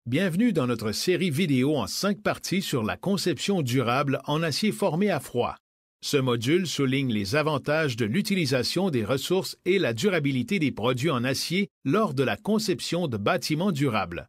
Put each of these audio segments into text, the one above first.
Bienvenue dans notre série vidéo en 5 parties sur la conception durable en acier formé à froid. Ce module souligne les avantages de l'utilisation des ressources et la durabilité des produits en acier lors de la conception de bâtiments durables.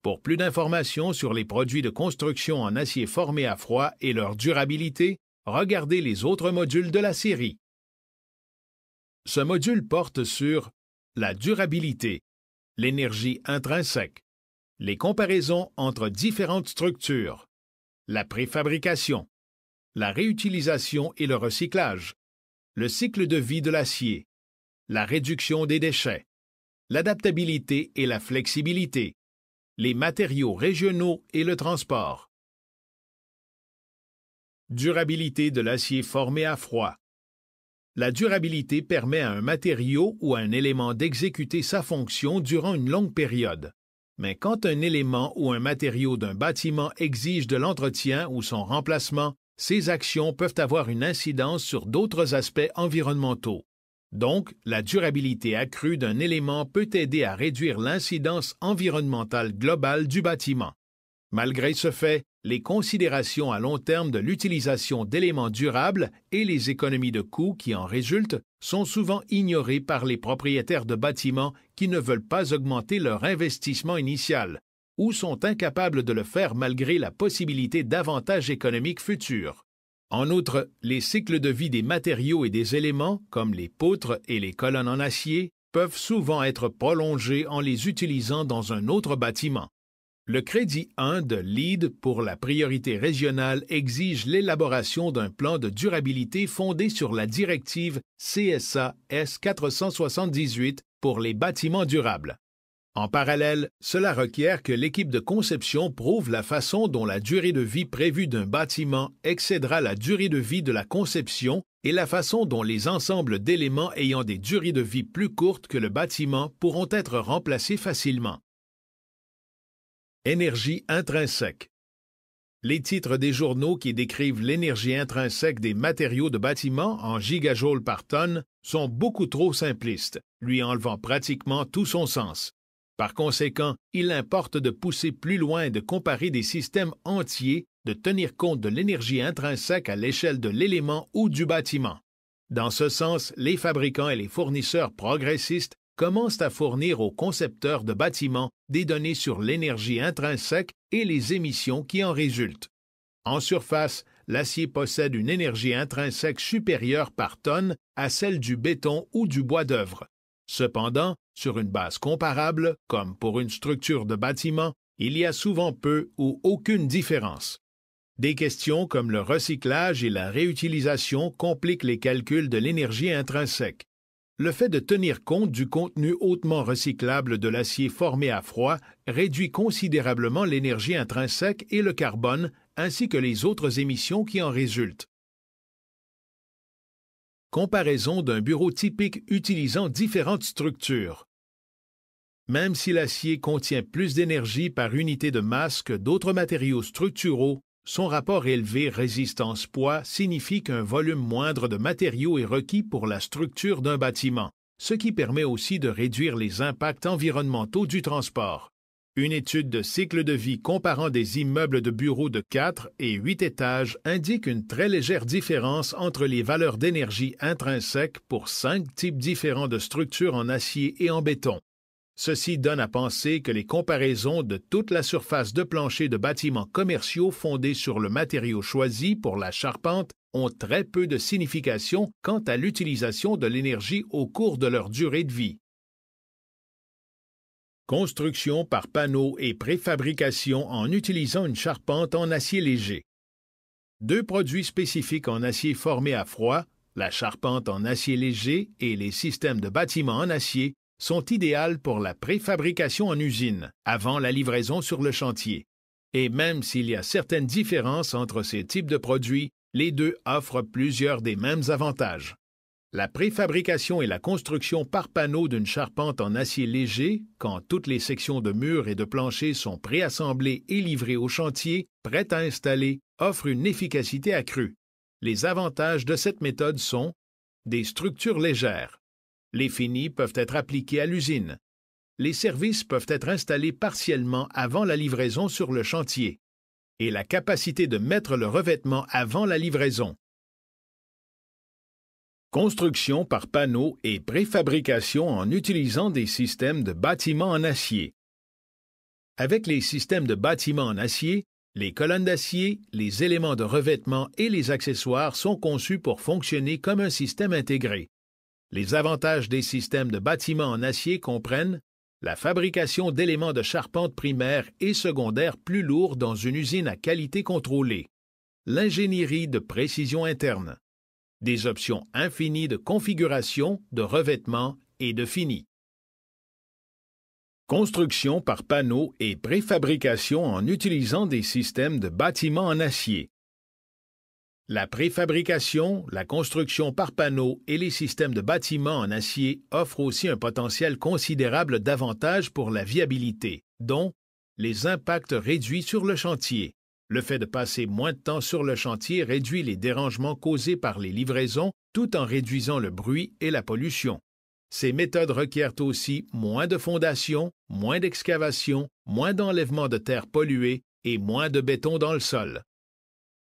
Pour plus d'informations sur les produits de construction en acier formé à froid et leur durabilité, regardez les autres modules de la série. Ce module porte sur la durabilité, l'énergie intrinsèque, les comparaisons entre différentes structures, la préfabrication, la réutilisation et le recyclage, le cycle de vie de l'acier, la réduction des déchets, l'adaptabilité et la flexibilité, les matériaux régionaux et le transport. Durabilité de l'acier formé à froid. La durabilité permet à un matériau ou à un élément d'exécuter sa fonction durant une longue période. Mais quand un élément ou un matériau d'un bâtiment exige de l'entretien ou son remplacement, ces actions peuvent avoir une incidence sur d'autres aspects environnementaux. Donc, la durabilité accrue d'un élément peut aider à réduire l'incidence environnementale globale du bâtiment. Malgré ce fait, les considérations à long terme de l'utilisation d'éléments durables et les économies de coûts qui en résultent sont souvent ignorées par les propriétaires de bâtiments qui ne veulent pas augmenter leur investissement initial ou sont incapables de le faire malgré la possibilité d'avantages économiques futurs. En outre, les cycles de vie des matériaux et des éléments, comme les poutres et les colonnes en acier, peuvent souvent être prolongés en les utilisant dans un autre bâtiment. Le crédit 1 de LEED pour la priorité régionale exige l'élaboration d'un plan de durabilité fondé sur la directive CSA S478 pour les bâtiments durables. En parallèle, cela requiert que l'équipe de conception prouve la façon dont la durée de vie prévue d'un bâtiment excédera la durée de vie de la conception et la façon dont les ensembles d'éléments ayant des durées de vie plus courtes que le bâtiment pourront être remplacés facilement. Énergie intrinsèque. Les titres des journaux qui décrivent l'énergie intrinsèque des matériaux de bâtiment en gigajoules par tonne sont beaucoup trop simplistes, lui enlevant pratiquement tout son sens. Par conséquent, il importe de pousser plus loin et de comparer des systèmes entiers, de tenir compte de l'énergie intrinsèque à l'échelle de l'élément ou du bâtiment. Dans ce sens, les fabricants et les fournisseurs progressistes commencent à fournir aux concepteurs de bâtiments des données sur l'énergie intrinsèque et les émissions qui en résultent. En surface, l'acier possède une énergie intrinsèque supérieure par tonne à celle du béton ou du bois d'œuvre. Cependant, sur une base comparable, comme pour une structure de bâtiment, il y a souvent peu ou aucune différence. Des questions comme le recyclage et la réutilisation compliquent les calculs de l'énergie intrinsèque. Le fait de tenir compte du contenu hautement recyclable de l'acier formé à froid réduit considérablement l'énergie intrinsèque et le carbone, ainsi que les autres émissions qui en résultent. Comparaison d'un bureau typique utilisant différentes structures. Même si l'acier contient plus d'énergie par unité de masse que d'autres matériaux structuraux, son rapport élevé résistance-poids signifie qu'un volume moindre de matériaux est requis pour la structure d'un bâtiment, ce qui permet aussi de réduire les impacts environnementaux du transport. Une étude de cycle de vie comparant des immeubles de bureaux de 4 et 8 étages indique une très légère différence entre les valeurs d'énergie intrinsèque pour 5 types différents de structures en acier et en béton. Ceci donne à penser que les comparaisons de toute la surface de plancher de bâtiments commerciaux fondés sur le matériau choisi pour la charpente ont très peu de signification quant à l'utilisation de l'énergie au cours de leur durée de vie. Construction par panneaux et préfabrication en utilisant une charpente en acier léger. Deux produits spécifiques en acier formé à froid, la charpente en acier léger et les systèmes de bâtiments en acier, sont idéales pour la préfabrication en usine, avant la livraison sur le chantier. Et même s'il y a certaines différences entre ces types de produits, les deux offrent plusieurs des mêmes avantages. La préfabrication et la construction par panneau d'une charpente en acier léger, quand toutes les sections de murs et de plancher sont préassemblées et livrées au chantier, prêtes à installer, offrent une efficacité accrue. Les avantages de cette méthode sont des structures légères. Les finis peuvent être appliqués à l'usine. les services peuvent être installés partiellement avant la livraison sur le chantier, et la capacité de mettre le revêtement avant la livraison. Construction par panneaux et préfabrication en utilisant des systèmes de bâtiments en acier. Avec les systèmes de bâtiments en acier, les colonnes d'acier, les éléments de revêtement et les accessoires sont conçus pour fonctionner comme un système intégré. Les avantages des systèmes de bâtiments en acier comprennent la fabrication d'éléments de charpente primaire et secondaire plus lourds dans une usine à qualité contrôlée, l'ingénierie de précision interne, des options infinies de configuration, de revêtement et de fini. Construction par panneaux et préfabrication en utilisant des systèmes de bâtiments en acier. La préfabrication, la construction par panneaux et les systèmes de bâtiments en acier offrent aussi un potentiel considérable d'avantages pour la viabilité, dont les impacts réduits sur le chantier. Le fait de passer moins de temps sur le chantier réduit les dérangements causés par les livraisons tout en réduisant le bruit et la pollution. Ces méthodes requièrent aussi moins de fondations, moins d'excavation, moins d'enlèvement de terre polluée et moins de béton dans le sol.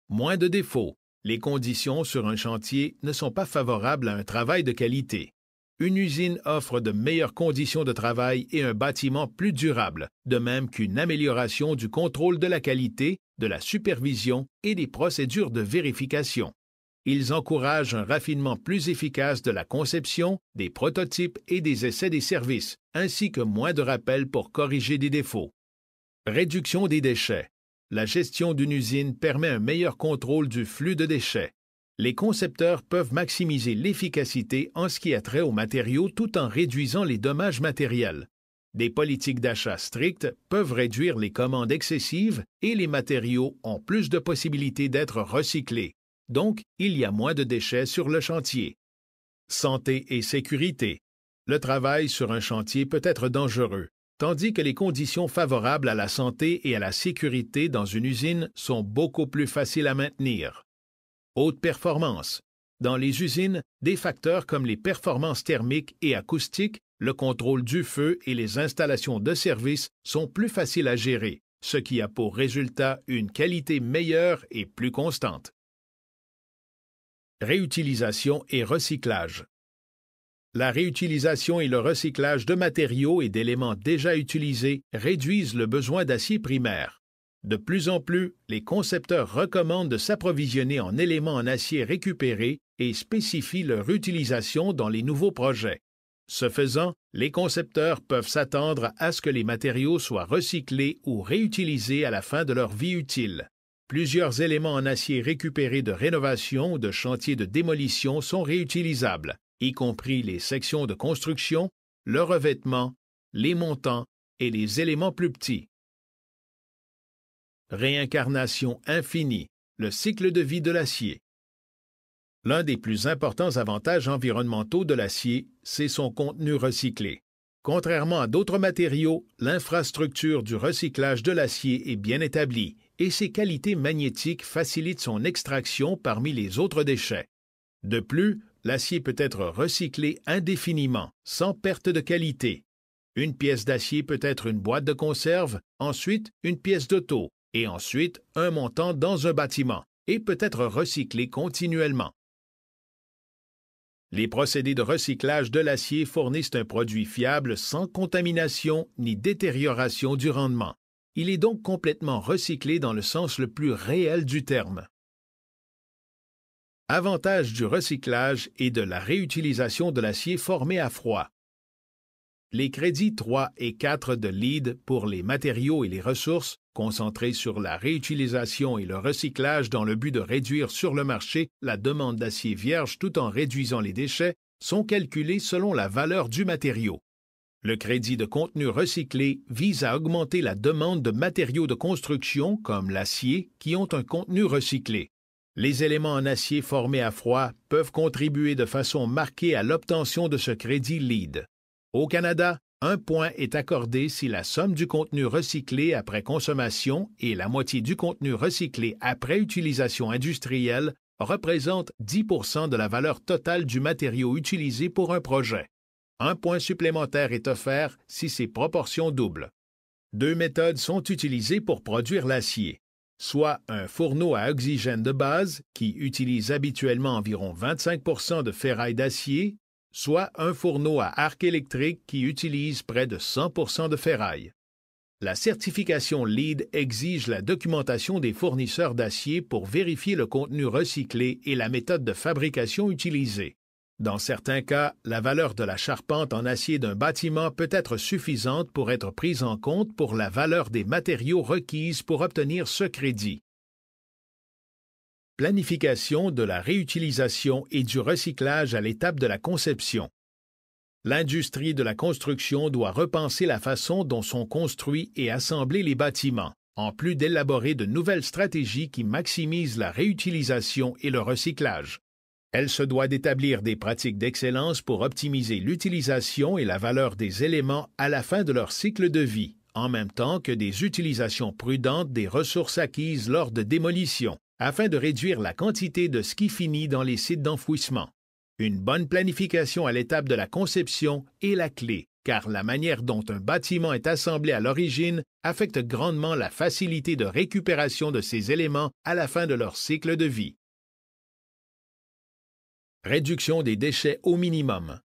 Moins de défauts. Les conditions sur un chantier ne sont pas favorables à un travail de qualité. Une usine offre de meilleures conditions de travail et un bâtiment plus durable, de même qu'une amélioration du contrôle de la qualité, de la supervision et des procédures de vérification. Ils encouragent un raffinement plus efficace de la conception, des prototypes et des essais des services, ainsi que moins de rappels pour corriger des défauts. Réduction des déchets. La gestion d'une usine permet un meilleur contrôle du flux de déchets. Les concepteurs peuvent maximiser l'efficacité en ce qui a trait aux matériaux tout en réduisant les dommages matériels. Des politiques d'achat strictes peuvent réduire les commandes excessives et les matériaux ont plus de possibilités d'être recyclés. Donc, il y a moins de déchets sur le chantier. Santé et sécurité. Le travail sur un chantier peut être dangereux, tandis que les conditions favorables à la santé et à la sécurité dans une usine sont beaucoup plus faciles à maintenir. Haute performance. Dans les usines, des facteurs comme les performances thermiques et acoustiques, le contrôle du feu et les installations de service sont plus faciles à gérer, ce qui a pour résultat une qualité meilleure et plus constante. Réutilisation et recyclage. La réutilisation et le recyclage de matériaux et d'éléments déjà utilisés réduisent le besoin d'acier primaire. De plus en plus, les concepteurs recommandent de s'approvisionner en éléments en acier récupérés et spécifient leur utilisation dans les nouveaux projets. Ce faisant, les concepteurs peuvent s'attendre à ce que les matériaux soient recyclés ou réutilisés à la fin de leur vie utile. Plusieurs éléments en acier récupérés de rénovation ou de chantier de démolition sont réutilisables, y compris les sections de construction, le revêtement, les montants et les éléments plus petits. Réincarnation infinie, le cycle de vie de l'acier. L'un des plus importants avantages environnementaux de l'acier, c'est son contenu recyclé. Contrairement à d'autres matériaux, l'infrastructure du recyclage de l'acier est bien établie et ses qualités magnétiques facilitent son extraction parmi les autres déchets. De plus, l'acier peut être recyclé indéfiniment, sans perte de qualité. Une pièce d'acier peut être une boîte de conserve, ensuite une pièce d'auto, et ensuite un montant dans un bâtiment, et peut être recyclé continuellement. Les procédés de recyclage de l'acier fournissent un produit fiable sans contamination ni détérioration du rendement. Il est donc complètement recyclé dans le sens le plus réel du terme. Avantage du recyclage et de la réutilisation de l'acier formé à froid. Les crédits 3 et 4 de LEED pour les matériaux et les ressources, concentrés sur la réutilisation et le recyclage dans le but de réduire sur le marché la demande d'acier vierge tout en réduisant les déchets, sont calculés selon la valeur du matériau. Le crédit de contenu recyclé vise à augmenter la demande de matériaux de construction comme l'acier qui ont un contenu recyclé. Les éléments en acier formés à froid peuvent contribuer de façon marquée à l'obtention de ce crédit LEED. Au Canada, 1 point est accordé si la somme du contenu recyclé après consommation et la moitié du contenu recyclé après utilisation industrielle représente 10% de la valeur totale du matériau utilisé pour un projet. Un point supplémentaire est offert si ces proportions doublent. Deux méthodes sont utilisées pour produire l'acier, soit un fourneau à oxygène de base, qui utilise habituellement environ 25 de ferraille d'acier, soit un fourneau à arc électrique qui utilise près de 100 de ferraille. La certification LEED exige la documentation des fournisseurs d'acier pour vérifier le contenu recyclé et la méthode de fabrication utilisée. Dans certains cas, la valeur de la charpente en acier d'un bâtiment peut être suffisante pour être prise en compte pour la valeur des matériaux requises pour obtenir ce crédit. Planification de la réutilisation et du recyclage à l'étape de la conception. L'industrie de la construction doit repenser la façon dont sont construits et assemblés les bâtiments, en plus d'élaborer de nouvelles stratégies qui maximisent la réutilisation et le recyclage. Elle se doit d'établir des pratiques d'excellence pour optimiser l'utilisation et la valeur des éléments à la fin de leur cycle de vie, en même temps que des utilisations prudentes des ressources acquises lors de démolition, afin de réduire la quantité de ski fini dans les sites d'enfouissement. Une bonne planification à l'étape de la conception est la clé, car la manière dont un bâtiment est assemblé à l'origine affecte grandement la facilité de récupération de ces éléments à la fin de leur cycle de vie. Réduction des déchets au minimum.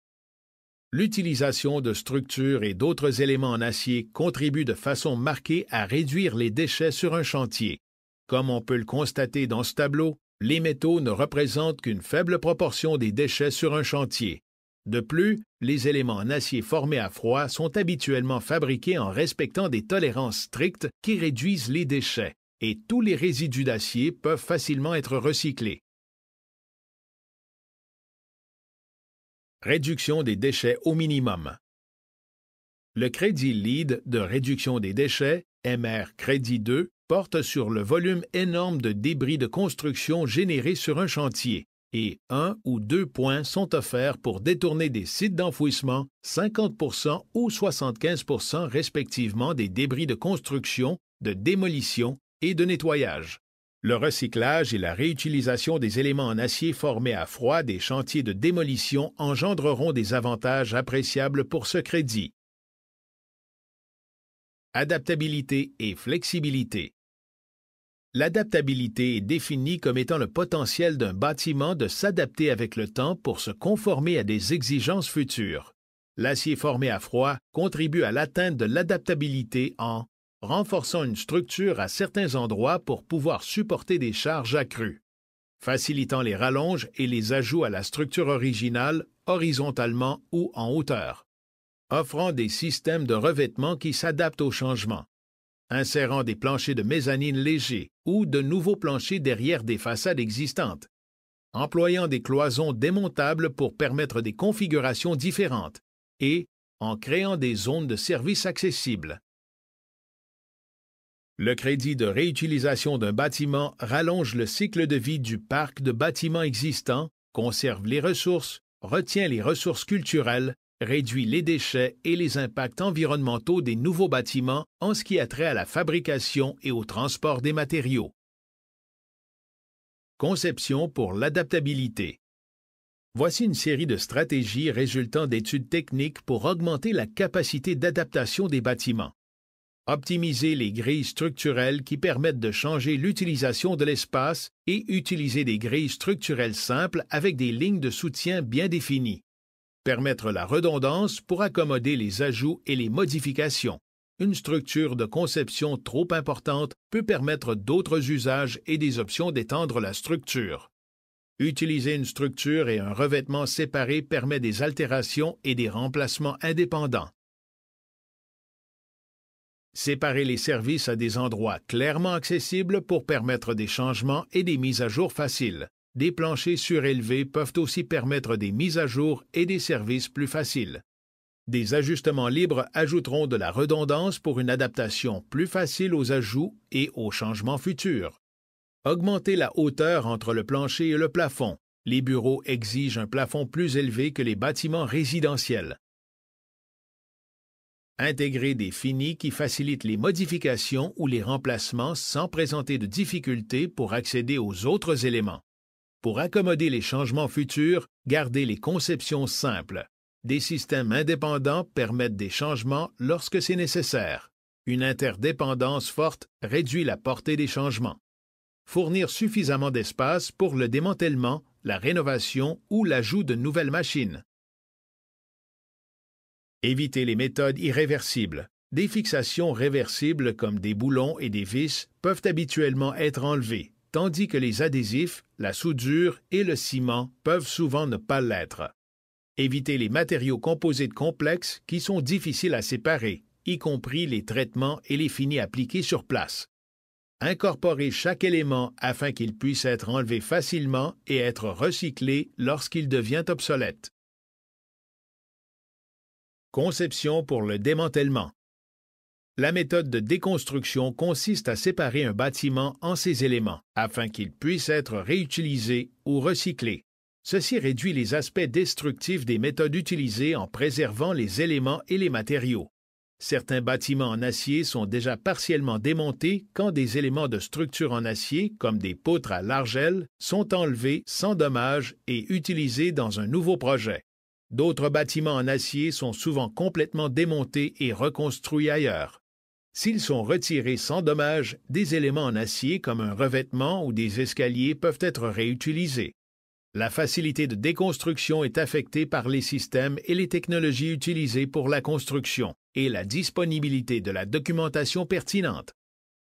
L'utilisation de structures et d'autres éléments en acier contribue de façon marquée à réduire les déchets sur un chantier. Comme on peut le constater dans ce tableau, les métaux ne représentent qu'une faible proportion des déchets sur un chantier. De plus, les éléments en acier formés à froid sont habituellement fabriqués en respectant des tolérances strictes qui réduisent les déchets, et tous les résidus d'acier peuvent facilement être recyclés. Réduction des déchets au minimum. Le crédit LEED de réduction des déchets, MR Crédit 2, porte sur le volume énorme de débris de construction générés sur un chantier, et 1 ou 2 points sont offerts pour détourner des sites d'enfouissement 50 ou 75 respectivement des débris de construction, de démolition et de nettoyage. Le recyclage et la réutilisation des éléments en acier formés à froid des chantiers de démolition engendreront des avantages appréciables pour ce crédit. Adaptabilité et flexibilité. L'adaptabilité est définie comme étant le potentiel d'un bâtiment de s'adapter avec le temps pour se conformer à des exigences futures. L'acier formé à froid contribue à l'atteinte de l'adaptabilité en renforçant une structure à certains endroits pour pouvoir supporter des charges accrues, facilitant les rallonges et les ajouts à la structure originale horizontalement ou en hauteur, offrant des systèmes de revêtement qui s'adaptent aux changements, insérant des planchers de mezzanine légers ou de nouveaux planchers derrière des façades existantes, employant des cloisons démontables pour permettre des configurations différentes et en créant des zones de service accessibles. Le crédit de réutilisation d'un bâtiment rallonge le cycle de vie du parc de bâtiments existants, conserve les ressources, retient les ressources culturelles, réduit les déchets et les impacts environnementaux des nouveaux bâtiments en ce qui a trait à la fabrication et au transport des matériaux. Conception pour l'adaptabilité. Voici une série de stratégies résultant d'études techniques pour augmenter la capacité d'adaptation des bâtiments. Optimiser les grilles structurelles qui permettent de changer l'utilisation de l'espace et utiliser des grilles structurelles simples avec des lignes de soutien bien définies. Permettre la redondance pour accommoder les ajouts et les modifications. Une structure de conception trop importante peut permettre d'autres usages et des options d'étendre la structure. Utiliser une structure et un revêtement séparés permet des altérations et des remplacements indépendants. Séparer les services à des endroits clairement accessibles pour permettre des changements et des mises à jour faciles. Des planchers surélevés peuvent aussi permettre des mises à jour et des services plus faciles. Des ajustements libres ajouteront de la redondance pour une adaptation plus facile aux ajouts et aux changements futurs. Augmenter la hauteur entre le plancher et le plafond. Les bureaux exigent un plafond plus élevé que les bâtiments résidentiels. Intégrer des finis qui facilitent les modifications ou les remplacements sans présenter de difficultés pour accéder aux autres éléments. Pour accommoder les changements futurs, gardez les conceptions simples. Des systèmes indépendants permettent des changements lorsque c'est nécessaire. Une interdépendance forte réduit la portée des changements. Fournir suffisamment d'espace pour le démantèlement, la rénovation ou l'ajout de nouvelles machines. Éviter les méthodes irréversibles. Des fixations réversibles comme des boulons et des vis peuvent habituellement être enlevées, tandis que les adhésifs, la soudure et le ciment peuvent souvent ne pas l'être. Éviter les matériaux composites complexes qui sont difficiles à séparer, y compris les traitements et les finis appliqués sur place. Incorporer chaque élément afin qu'il puisse être enlevé facilement et être recyclé lorsqu'il devient obsolète. Conception pour le démantèlement. La méthode de déconstruction consiste à séparer un bâtiment en ses éléments afin qu'il puisse être réutilisé ou recyclé. Ceci réduit les aspects destructifs des méthodes utilisées en préservant les éléments et les matériaux. Certains bâtiments en acier sont déjà partiellement démontés quand des éléments de structure en acier, comme des poutres à l'argile, sont enlevés sans dommage et utilisés dans un nouveau projet. D'autres bâtiments en acier sont souvent complètement démontés et reconstruits ailleurs. S'ils sont retirés sans dommage, des éléments en acier comme un revêtement ou des escaliers peuvent être réutilisés. La facilité de déconstruction est affectée par les systèmes et les technologies utilisées pour la construction et la disponibilité de la documentation pertinente.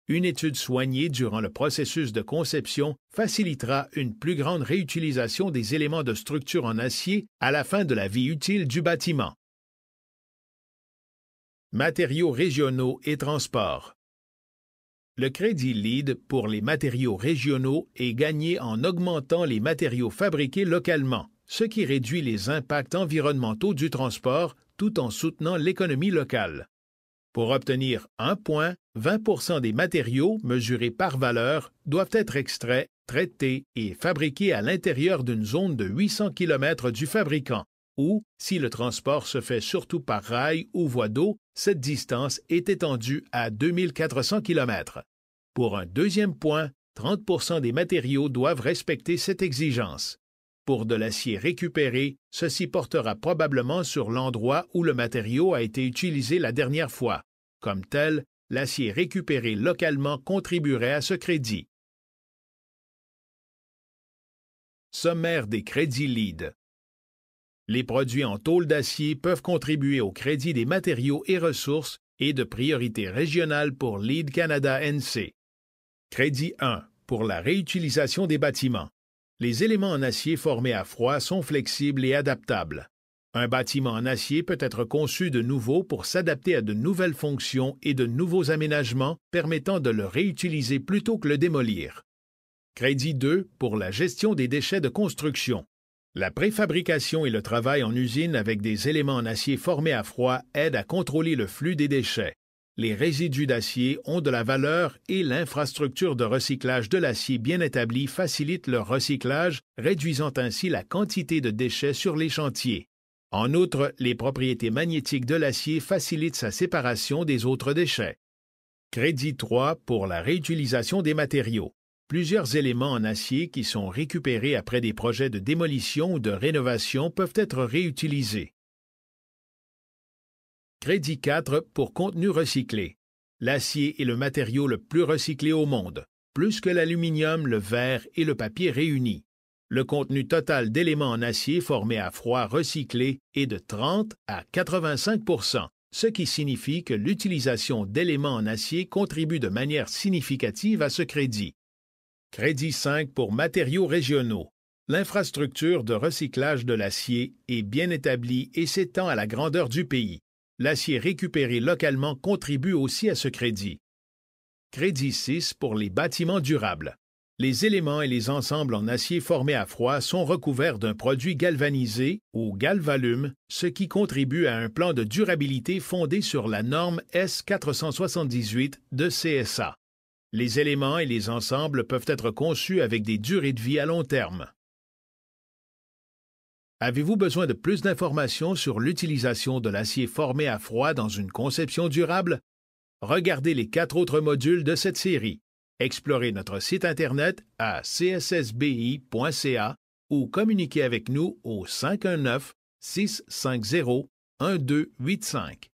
Une étude soignée durant le processus de conception facilitera une plus grande réutilisation des éléments de structure en acier à la fin de la vie utile du bâtiment. Matériaux régionaux et transport. Le crédit LEED pour les matériaux régionaux est gagné en augmentant les matériaux fabriqués localement, ce qui réduit les impacts environnementaux du transport tout en soutenant l'économie locale. Pour obtenir 1 point, 20% des matériaux mesurés par valeur doivent être extraits, traités et fabriqués à l'intérieur d'une zone de 800 km du fabricant, ou, si le transport se fait surtout par rail ou voie d'eau, cette distance est étendue à 2400 km. Pour un deuxième point, 30% des matériaux doivent respecter cette exigence. Pour de l'acier récupéré, ceci portera probablement sur l'endroit où le matériau a été utilisé la dernière fois. Comme tel, l'acier récupéré localement contribuerait à ce crédit. Sommaire des crédits LEED. Les produits en tôle d'acier peuvent contribuer au crédit des matériaux et ressources et de priorité régionale pour LEED Canada NC. Crédit 1 pour la réutilisation des bâtiments. Les éléments en acier formés à froid sont flexibles et adaptables. Un bâtiment en acier peut être conçu de nouveau pour s'adapter à de nouvelles fonctions et de nouveaux aménagements permettant de le réutiliser plutôt que le démolir. Crédit 2 pour la gestion des déchets de construction. La préfabrication et le travail en usine avec des éléments en acier formés à froid aident à contrôler le flux des déchets. Les résidus d'acier ont de la valeur et l'infrastructure de recyclage de l'acier bien établie facilite leur recyclage, réduisant ainsi la quantité de déchets sur les chantiers. En outre, les propriétés magnétiques de l'acier facilitent sa séparation des autres déchets. Crédit 3 pour la réutilisation des matériaux. Plusieurs éléments en acier qui sont récupérés après des projets de démolition ou de rénovation peuvent être réutilisés. Crédit 4 pour contenu recyclé. L'acier est le matériau le plus recyclé au monde, plus que l'aluminium, le verre et le papier réunis. Le contenu total d'éléments en acier formés à froid recyclés est de 30 à 85%, ce qui signifie que l'utilisation d'éléments en acier contribue de manière significative à ce crédit. Crédit 5 pour matériaux régionaux. L'infrastructure de recyclage de l'acier est bien établie et s'étend à la grandeur du pays. L'acier récupéré localement contribue aussi à ce crédit. Crédit 6 pour les bâtiments durables. Les éléments et les ensembles en acier formés à froid sont recouverts d'un produit galvanisé ou galvalume, ce qui contribue à un plan de durabilité fondé sur la norme S478 de CSA. Les éléments et les ensembles peuvent être conçus avec des durées de vie à long terme. Avez-vous besoin de plus d'informations sur l'utilisation de l'acier formé à froid dans une conception durable? Regardez les 4 autres modules de cette série. Explorez notre site Internet à cssbi.ca ou communiquez avec nous au 650-1285.